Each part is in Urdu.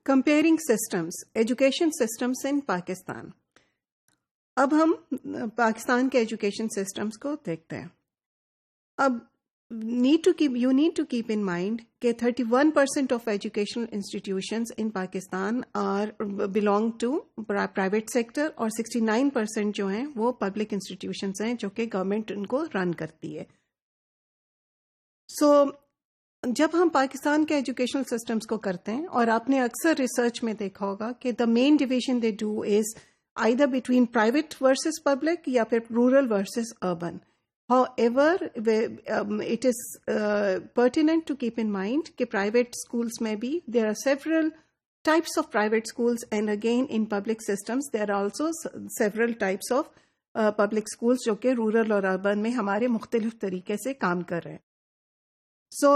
Comparing systems, education systems in Pakistan. اب ہم پاکستان کے ایجوکیشن سسٹمز کو دیکھتے ہیں. اب you need to keep in mind کہ 31% of educational institutions in Pakistan belong to private sector اور 69% جو ہیں وہ public institutions ہیں جو کہ گورنمنٹ ان کو رن کرتی ہے. سو جب ہم پاکستان کے ایجوکیشنل سسٹمز کو کرتے ہیں اور آپ نے اکثر ریسرچ میں دیکھا ہوگا کہ the main division they do is either between private versus public یا پھر rural versus urban. However, it is pertinent to keep in mind کہ private schools میں بھی there are several types of private schools, and again in public systems there are also several types of public schools جو کہ rural اور urban میں ہمارے مختلف طریقے سے کام کر رہے ہیں. So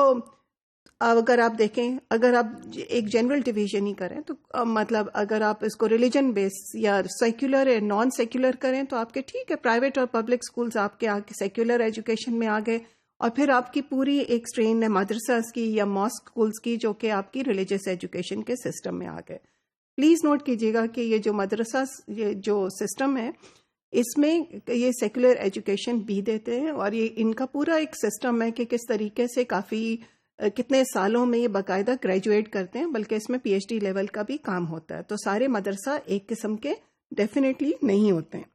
اگر آپ دیکھیں، اگر آپ ایک جنرل ڈویژن ہی کریں تو مطلب اگر آپ اس کو ریلیجن بیس یا سیکولر یا نان سیکولر کریں تو آپ کے ٹھیک ہے پرائیویٹ اور پبلک سکولز آپ کے آگے سیکولر ایجوکیشن میں آ گئے، اور پھر آپ کی پوری ایک اسٹرین ہے مدرساز کی یا ماسک سکولز کی جو کہ آپ کی ریلیجس ایجوکیشن کے سسٹم میں آ گئے. پلیز نوٹ کیجیے گا کہ یہ جو مدرسہ جو سسٹم ہے اس میں یہ سیکولر ایجوکیشن بھی دیتے ہیں، اور یہ ان کا پورا ایک سسٹم ہے کہ کس طریقے سے کافی کتنے سالوں میں یہ باقاعدہ گریجویٹ کرتے ہیں، بلکہ اس میں پی ایچ ڈی لیول کا بھی کام ہوتا ہے. تو سارے مدرسہ ایک قسم کے ڈیفینیٹلی نہیں ہوتے ہیں.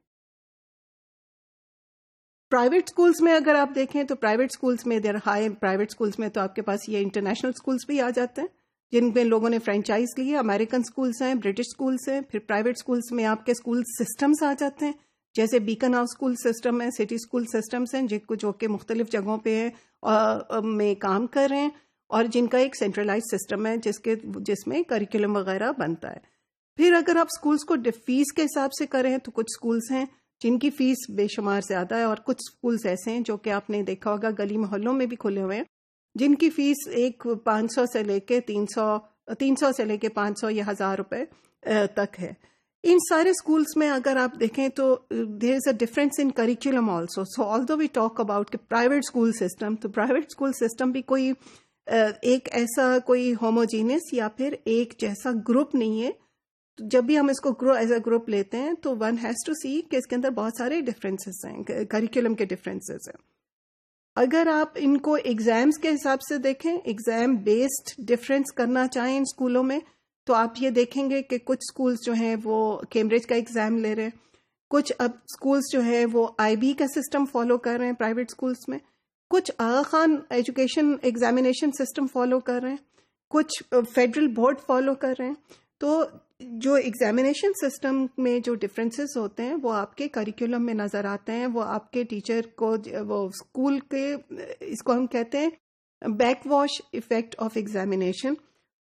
پرائیویٹ سکولز میں اگر آپ دیکھیں تو پرائیویٹ سکولز میں دیر ہائی پرائیویٹ سکولز میں تو آپ کے پاس یہ انٹرنیشنل سکولز بھی آ جاتے ہیں جن میں لوگوں نے فرینچائز لی ہے. امریکن سکولز ہیں، برٹش سکولز ہیں. پھر پرائیویٹ سکولز میں آپ کے سکول سسٹمز آ جاتے ہیں، جیسے بیکن ہاؤس اسکول سسٹم ہے، سٹی اسکول سسٹمز ہیں جو کہ مختلف جگہوں پہ ہیں میں کام کر رہے ہیں، اور جن کا ایک سینٹرلائز سسٹم ہے جس میں کریکولم وغیرہ بنتا ہے. پھر اگر آپ اسکولس کو فیس کے حساب سے کریں تو کچھ اسکولس ہیں جن کی فیس بے شمار زیادہ ہے، اور کچھ اسکولس ایسے ہیں جو کہ آپ نے دیکھا ہوگا گلی محلوں میں بھی کھلے ہوئے ہیں جن کی فیس 500 سے لے کے 300 سے لے کے 500 یا 1000 روپے تک ہے. ان سارے اسکولس میں اگر آپ دیکھیں تو there is a difference in curriculum also. So although we talk about private school system, تو پرائیویٹ اسکول سسٹم بھی کوئی ایک ایسا کوئی ہوموجینس یا پھر ایک جیسا گروپ نہیں ہے. جب بھی ہم اس کو ایز اے گروپ لیتے ہیں تو ون ہیز ٹو سی کہ اس کے اندر بہت سارے ڈفرینسز ہیں، کریکولم کے ڈفرینسز ہیں. اگر آپ ان کو ایگزامس کے حساب سے دیکھیں، ایگزام بیسڈ ڈفرینس کرنا چاہیں ان اسکولوں میں، تو آپ یہ دیکھیں گے کہ کچھ اسکولس جو ہیں وہ کیمبرج کا ایگزام لے رہے ہیں، کچھ اب اسکولس جو ہیں وہ آئی بی کا سسٹم فالو کر رہے ہیں پرائیویٹ اسکولس میں، کچھ Aga Khan education examination system follow کر رہے ہیں، کچھ فیڈرل بورڈ فالو کر رہے ہیں. تو جو ایگزامینیشن سسٹم میں جو ڈفرینسز ہوتے ہیں وہ آپ کے کریکولم میں نظر آتے ہیں، وہ آپ کے ٹیچر کو وہ اسکول کے اس کو ہم کہتے ہیں backwash effect of examination,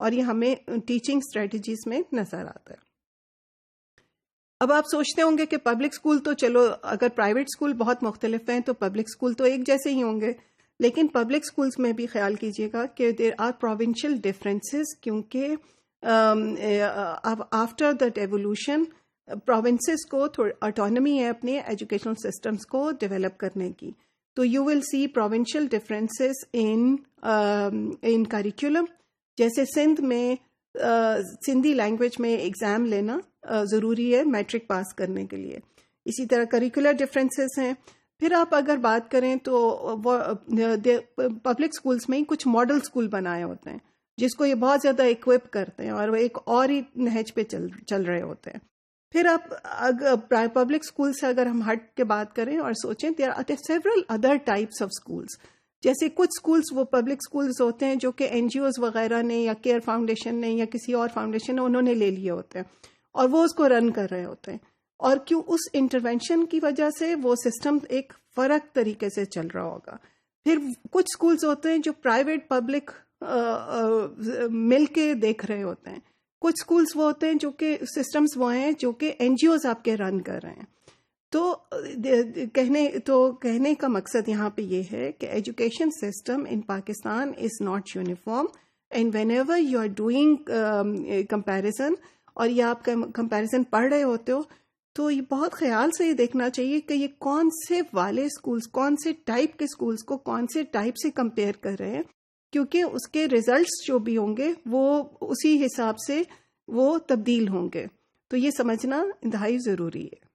اور یہ ہمیں ٹیچنگ اسٹریٹجیز میں نظر آتا ہے. اب آپ سوچتے ہوں گے کہ پبلک اسکول تو چلو اگر پرائیویٹ اسکول بہت مختلف ہیں تو پبلک اسکول تو ایک جیسے ہی ہوں گے، لیکن پبلک اسکولس میں بھی خیال کیجیے گا کہ دیر آر پروونشل ڈفرینسز، کیونکہ آفٹر دیٹ ایوولوشن پروونسز کو آٹونمی ہے اپنے ایجوکیشنل سسٹمز کو ڈیولپ کرنے کی. تو you will see provincial differences in curriculum. جیسے سندھ میں سندھی لینگویج میں ایگزام لینا ضروری ہے میٹرک پاس کرنے کے لیے. اسی طرح کریکولر ڈفرینسز ہیں. پھر آپ اگر بات کریں تو پبلک اسکولس میں ہی کچھ ماڈل اسکول بنائے ہوتے ہیں جس کو یہ بہت زیادہ اکوپ کرتے ہیں اور وہ ایک اور ہی نہج پہ چل رہے ہوتے ہیں. پھر آپ پبلک اسکول سے اگر ہم ہٹ کے بات کریں اور سوچیں there are several other types of schools. جیسے کچھ اسکولس وہ پبلک اسکولس ہوتے ہیں جو کہ این جی اوز وغیرہ نے یا کیئر فاؤنڈیشن نے یا کسی اور فاؤنڈیشن نے انہوں نے لے لیے ہوتے ہیں اور وہ اس کو رن کر رہے ہوتے ہیں، اور کیوں اس انٹرونشن کی وجہ سے وہ سسٹم ایک فرق طریقے سے چل رہا ہوگا. پھر کچھ اسکولس ہوتے ہیں جو پرائیویٹ پبلک مل کے دیکھ رہے ہوتے ہیں. کچھ اسکولس وہ ہوتے ہیں جو کہ سسٹمز وہ ہیں جو کہ این جی اوز آپ کے رن کر رہے ہیں. تو کہنے کا مقصد یہاں پہ یہ ہے کہ education system in Pakistan is not uniform, and whenever you are doing comparison اور یہ آپ کا کمپیریزن پڑھ رہے ہوتے ہو تو یہ بہت خیال سے یہ دیکھنا چاہیے کہ یہ کون سے والے اسکولس، کون سے ٹائپ کے اسکولس کو کون سے ٹائپ سے کمپیئر کر رہے ہیں، کیونکہ اس کے ریزلٹس جو بھی ہوں گے وہ اسی حساب سے وہ تبدیل ہوں گے. تو یہ سمجھنا انتہائی ضروری ہے.